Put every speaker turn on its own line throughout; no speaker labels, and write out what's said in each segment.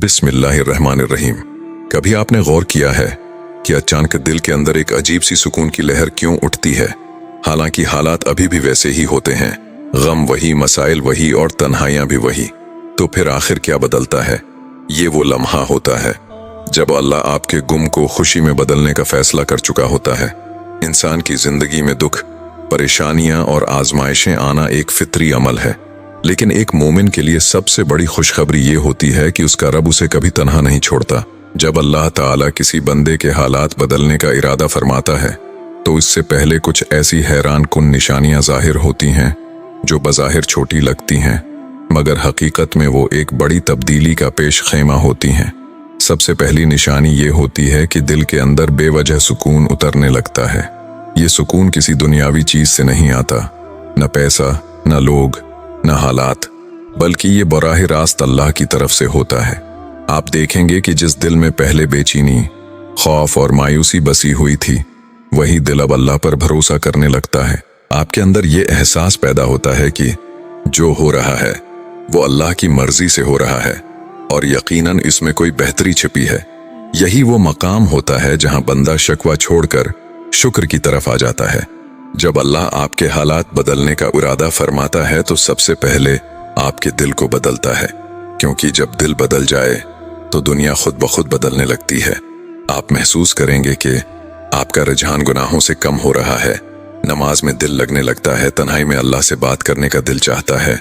बिस्मिल्लाहिर्रहमानिर्रहीम। कभी आपने गौर किया है कि अचानक दिल के अंदर एक अजीब सी सुकून की लहर क्यों उठती है? हालांकि हालात अभी भी वैसे ही होते हैं, गम वही, मसाइल वही और तन्हाइयां भी वही। तो फिर आखिर क्या बदलता है? ये वो लम्हा होता है जब अल्लाह आपके गुम को खुशी में बदलने का फैसला कर चुका होता है। इंसान की जिंदगी में दुख, परेशानियां और आजमाइशें आना एक फितरी अमल है, लेकिन एक मोमिन के लिए सबसे बड़ी खुशखबरी ये होती है कि उसका रब उसे कभी तन्हा नहीं छोड़ता। जब अल्लाह ताला किसी बंदे के हालात बदलने का इरादा फरमाता है तो इससे पहले कुछ ऐसी हैरान कुन निशानियां जाहिर होती हैं जो बज़ाहिर छोटी लगती हैं, मगर हकीकत में वो एक बड़ी तब्दीली का पेश खेमा होती हैं। सबसे पहली निशानी ये होती है कि दिल के अंदर बेवजह सुकून उतरने लगता है। ये सुकून किसी दुनियावी चीज से नहीं आता, न पैसा, न लोग, न हालात, बल्कि ये बराह रास्त अल्लाह की तरफ से होता है। आप देखेंगे कि जिस दिल में पहले बेचैनी, खौफ और मायूसी बसी हुई थी, वही दिल अब अल्लाह पर भरोसा करने लगता है। आपके अंदर ये एहसास पैदा होता है कि जो हो रहा है वो अल्लाह की मर्जी से हो रहा है और यकीनन इसमें कोई बेहतरी छिपी है। यही वो मकाम होता है जहां बंदा शिकवा छोड़कर शुक्र की तरफ आ जाता है। जब अल्लाह आपके हालात बदलने का इरादा फरमाता है तो सबसे पहले आपके दिल को बदलता है, क्योंकि जब दिल बदल जाए तो दुनिया खुद ब खुद बदलने लगती है। आप महसूस करेंगे कि आपका रुझान गुनाहों से कम हो रहा है, नमाज में दिल लगने लगता है, तन्हाई में अल्लाह से बात करने का दिल चाहता है,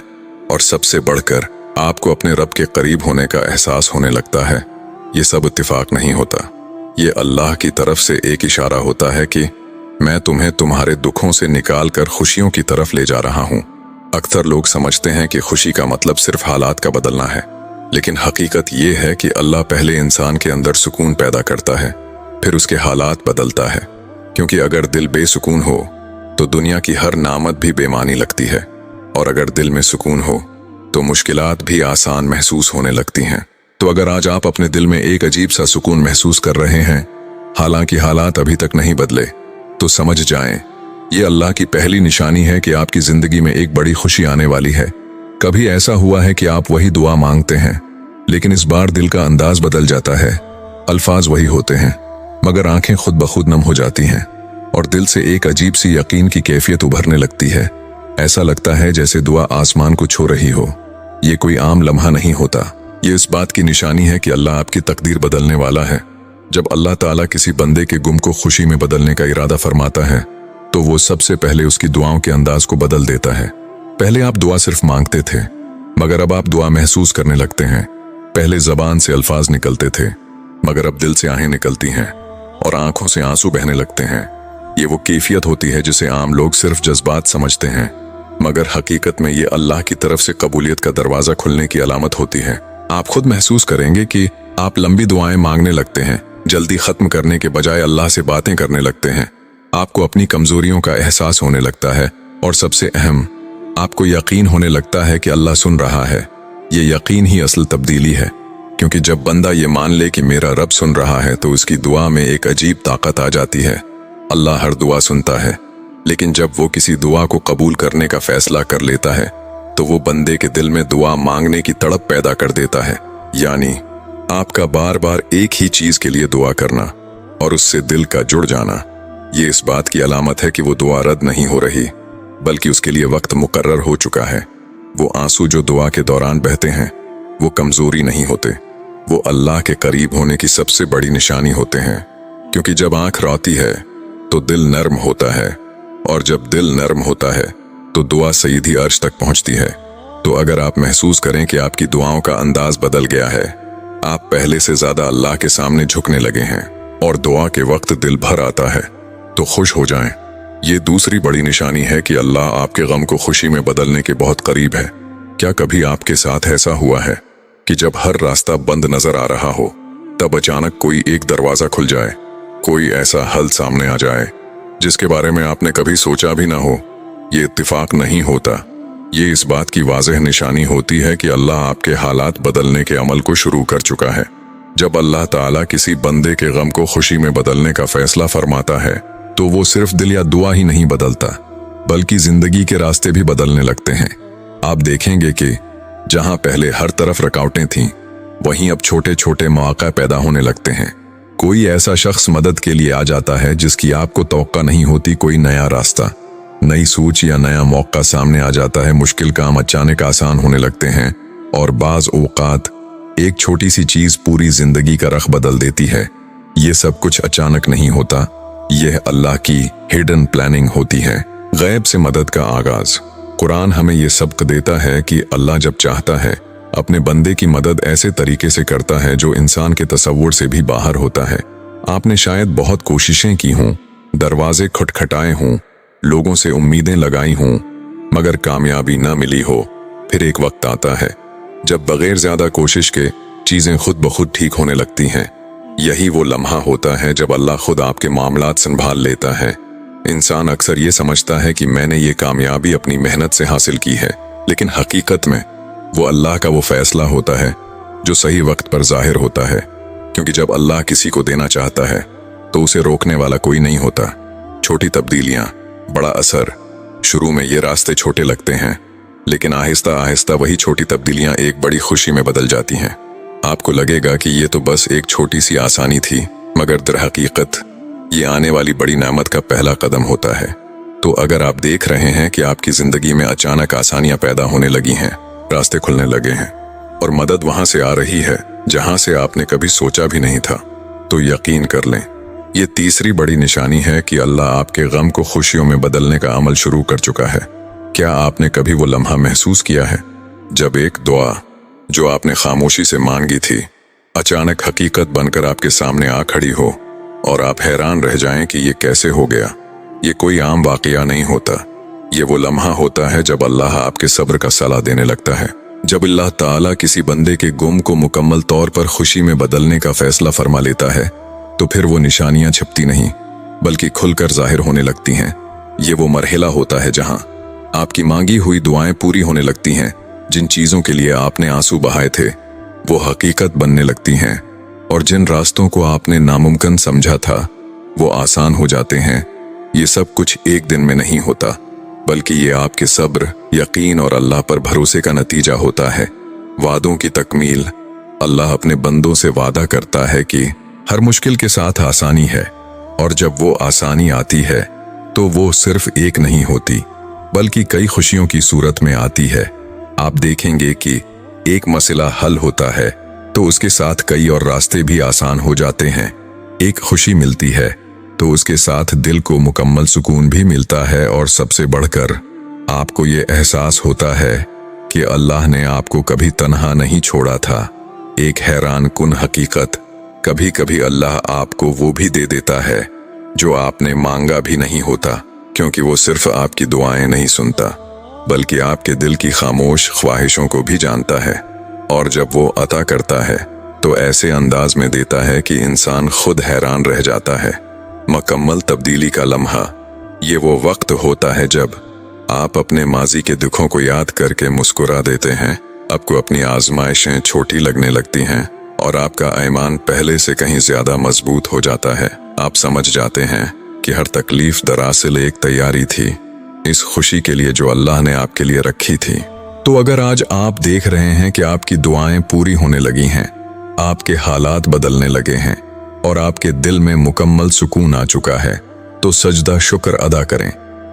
और सबसे बढ़कर आपको अपने रब के करीब होने का एहसास होने लगता है। ये सब इत्तिफाक नहीं होता, ये अल्लाह की तरफ से एक इशारा होता है कि मैं तुम्हें तुम्हारे दुखों से निकाल कर खुशियों की तरफ ले जा रहा हूँ। अक्सर लोग समझते हैं कि खुशी का मतलब सिर्फ हालात का बदलना है, लेकिन हकीकत ये है कि अल्लाह पहले इंसान के अंदर सुकून पैदा करता है, फिर उसके हालात बदलता है। क्योंकि अगर दिल बेसुकून हो तो दुनिया की हर नामत भी बेमानी लगती है, और अगर दिल में सुकून हो तो मुश्किलात भी आसान महसूस होने लगती हैं। तो अगर आज आप अपने दिल में एक अजीब सा सुकून महसूस कर रहे हैं, हालांकि हालात अभी तक नहीं बदले, तो समझ जाएं, ये अल्लाह की पहली निशानी है कि आपकी जिंदगी में एक बड़ी खुशी आने वाली है। कभी ऐसा हुआ है कि आप वही दुआ मांगते हैं, लेकिन इस बार दिल का अंदाज बदल जाता है। अल्फाज वही होते हैं, मगर आंखें खुद ब खुद नम हो जाती हैं और दिल से एक अजीब सी यकीन की कैफियत उभरने लगती है। ऐसा लगता है जैसे दुआ आसमान को छू रही हो। ये कोई आम लम्हा नहीं होता, ये इस बात की निशानी है कि अल्लाह आपकी तकदीर बदलने वाला है। जब अल्लाह ताला किसी बंदे के गुम को खुशी में बदलने का इरादा फरमाता है तो वो सबसे पहले उसकी दुआओं के अंदाज को बदल देता है। पहले आप दुआ सिर्फ मांगते थे, मगर अब आप दुआ महसूस करने लगते हैं। पहले जबान से अल्फाज निकलते थे, मगर अब दिल से आहें निकलती हैं और आंखों से आंसू बहने लगते हैं। ये वो कैफियत होती है जिसे आम लोग सिर्फ जज्बात समझते हैं, मगर हकीकत में ये अल्लाह की तरफ से कबूलियत का दरवाजा खुलने की अलामत होती है। आप खुद महसूस करेंगे कि आप लंबी दुआएं मांगने लगते हैं, जल्दी खत्म करने के बजाय अल्लाह से बातें करने लगते हैं। आपको अपनी कमजोरियों का एहसास होने लगता है, और सबसे अहम, आपको यकीन होने लगता है कि अल्लाह सुन रहा है। ये यकीन ही असल तब्दीली है, क्योंकि जब बंदा ये मान ले कि मेरा रब सुन रहा है तो उसकी दुआ में एक अजीब ताकत आ जाती है। अल्लाह हर दुआ सुनता है, लेकिन जब वो किसी दुआ को कबूल करने का फैसला कर लेता है तो वो बंदे के दिल में दुआ मांगने की तड़प पैदा कर देता है। यानी आपका बार बार एक ही चीज के लिए दुआ करना और उससे दिल का जुड़ जाना, ये इस बात की अलामत है कि वो दुआ रद्द नहीं हो रही, बल्कि उसके लिए वक्त मुकर्रर हो चुका है। वो आंसू जो दुआ के दौरान बहते हैं वो कमजोरी नहीं होते, वो अल्लाह के करीब होने की सबसे बड़ी निशानी होते हैं। क्योंकि जब आंख रोती है तो दिल नर्म होता है, और जब दिल नर्म होता है तो दुआ सीधी अर्श तक पहुंचती है। तो अगर आप महसूस करें कि आपकी दुआओं का अंदाज बदल गया है, आप पहले से ज्यादा अल्लाह के सामने झुकने लगे हैं और दुआ के वक्त दिल भर आता है, तो खुश हो जाएं। ये दूसरी बड़ी निशानी है कि अल्लाह आपके गम को खुशी में बदलने के बहुत करीब है। क्या कभी आपके साथ ऐसा हुआ है कि जब हर रास्ता बंद नजर आ रहा हो तब अचानक कोई एक दरवाजा खुल जाए, कोई ऐसा हल सामने आ जाए जिसके बारे में आपने कभी सोचा भी ना हो? ये इत्तिफाक नहीं होता, ये इस बात की वाज़ेह निशानी होती है कि अल्लाह आपके हालात बदलने के अमल को शुरू कर चुका है। जब अल्लाह ताला किसी बंदे के गम को खुशी में बदलने का फैसला फरमाता है तो वो सिर्फ दिल या दुआ ही नहीं बदलता, बल्कि जिंदगी के रास्ते भी बदलने लगते हैं। आप देखेंगे कि जहां पहले हर तरफ रुकावटें थीं, वहीं अब छोटे छोटे मौके पैदा होने लगते हैं। कोई ऐसा शख्स मदद के लिए आ जाता है जिसकी आपको तौक्का नहीं होती, कोई नया रास्ता, नई सोच या नया मौका सामने आ जाता है। मुश्किल काम अचानक आसान होने लगते हैं और बाज औकात एक छोटी सी चीज पूरी जिंदगी का रख बदल देती है। ये सब कुछ अचानक नहीं होता, यह अल्लाह की हिडन प्लानिंग होती है। गैब से मदद का आगाज। कुरान हमें यह सबक देता है कि अल्लाह जब चाहता है अपने बंदे की मदद ऐसे तरीके से करता है जो इंसान के तसव्वुर से भी बाहर होता है। आपने शायद बहुत कोशिशें की हों, दरवाजे खटखटाए हों, लोगों से उम्मीदें लगाई हों, मगर कामयाबी न मिली हो। फिर एक वक्त आता है जब बगैर ज्यादा कोशिश के चीजें खुद ब खुद ठीक होने लगती हैं। यही वो लम्हा होता है जब अल्लाह खुद आपके मामलात संभाल लेता है। इंसान अक्सर ये समझता है कि मैंने ये कामयाबी अपनी मेहनत से हासिल की है, लेकिन हकीकत में वो अल्लाह का वो फैसला होता है जो सही वक्त पर जाहिर होता है। क्योंकि जब अल्लाह किसी को देना चाहता है तो उसे रोकने वाला कोई नहीं होता। छोटी तब्दीलियां, बड़ा असर। शुरू में ये रास्ते छोटे लगते हैं, लेकिन आहिस्ता आहिस्ता वही छोटी तब्दीलियां एक बड़ी खुशी में बदल जाती हैं। आपको लगेगा कि ये तो बस एक छोटी सी आसानी थी, मगर दरहकीकत ये आने वाली बड़ी नेमत का पहला कदम होता है। तो अगर आप देख रहे हैं कि आपकी जिंदगी में अचानक आसानियां पैदा होने लगी हैं, रास्ते खुलने लगे हैं और मदद वहां से आ रही है जहां से आपने कभी सोचा भी नहीं था, तो यकीन कर लें, ये तीसरी बड़ी निशानी है कि अल्लाह आपके गम को खुशियों में बदलने का अमल शुरू कर चुका है। क्या आपने कभी वो लम्हा महसूस किया है जब एक दुआ जो आपने खामोशी से मांगी थी अचानक हकीकत बनकर आपके सामने आ खड़ी हो और आप हैरान रह जाएं कि ये कैसे हो गया? ये कोई आम वाकया नहीं होता। ये वो लम्हा होता है जब अल्लाह आपके सब्र का सलाह देने लगता है। जब अल्लाह ताला किसी बंदे के गुम को मुकम्मल तौर पर खुशी में बदलने का फैसला फरमा लेता है, तो फिर वो निशानियां छिपती नहीं बल्कि खुलकर जाहिर होने लगती हैं। ये वो मरहला होता है जहां आपकी मांगी हुई दुआएं पूरी होने लगती हैं। जिन चीजों के लिए आपने आंसू बहाए थे वो हकीकत बनने लगती हैं, और जिन रास्तों को आपने नामुमकिन समझा था वो आसान हो जाते हैं। ये सब कुछ एक दिन में नहीं होता, बल्कि ये आपके सब्र, यकीन और अल्लाह पर भरोसे का नतीजा होता है। वादों की तकमील। अल्लाह अपने बंदों से वादा करता है कि हर मुश्किल के साथ आसानी है, और जब वो आसानी आती है तो वो सिर्फ एक नहीं होती बल्कि कई खुशियों की सूरत में आती है। आप देखेंगे कि एक मसला हल होता है तो उसके साथ कई और रास्ते भी आसान हो जाते हैं। एक खुशी मिलती है तो उसके साथ दिल को मुकम्मल सुकून भी मिलता है, और सबसे बढ़कर आपको ये एहसास होता है कि अल्लाह ने आपको कभी तन्हा नहीं छोड़ा था। एक हैरान कुन हकीकत, कभी कभी अल्लाह आपको वो भी दे देता है जो आपने मांगा भी नहीं होता, क्योंकि वो सिर्फ आपकी दुआएं नहीं सुनता बल्कि आपके दिल की खामोश ख्वाहिशों को भी जानता है। और जब वो अता करता है तो ऐसे अंदाज में देता है कि इंसान खुद हैरान रह जाता है। मुकम्मल तब्दीली का लम्हा। ये वो वक्त होता है जब आप अपने माजी के दुखों को याद करके मुस्कुरा देते हैं। आपको अपनी आजमाइशें छोटी लगने लगती हैं और आपका ईमान पहले से कहीं ज्यादा मजबूत हो जाता है। आप समझ जाते हैं कि हर तकलीफ दरअसल एक तैयारी थी इस खुशी के लिए जो अल्लाह ने आपके लिए रखी थी। तो अगर आज आप देख रहे हैं कि आपकी दुआएं पूरी होने लगी हैं, आपके हालात बदलने लगे हैं और आपके दिल में मुकम्मल सुकून आ चुका है, तो सजदा शुक्र अदा करें,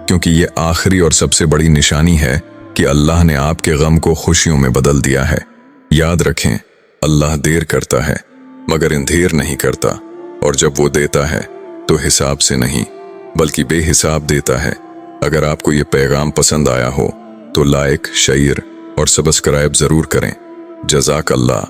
क्योंकि ये आखिरी और सबसे बड़ी निशानी है कि अल्लाह ने आपके गम को खुशियों में बदल दिया है। याद रखें, अल्लाह देर करता है मगर अंधेर नहीं करता, और जब वो देता है तो हिसाब से नहीं बल्कि बेहिसाब देता है। अगर आपको ये पैगाम पसंद आया हो तो लाइक, शेयर और सब्सक्राइब जरूर करें। जज़ाक अल्लाह।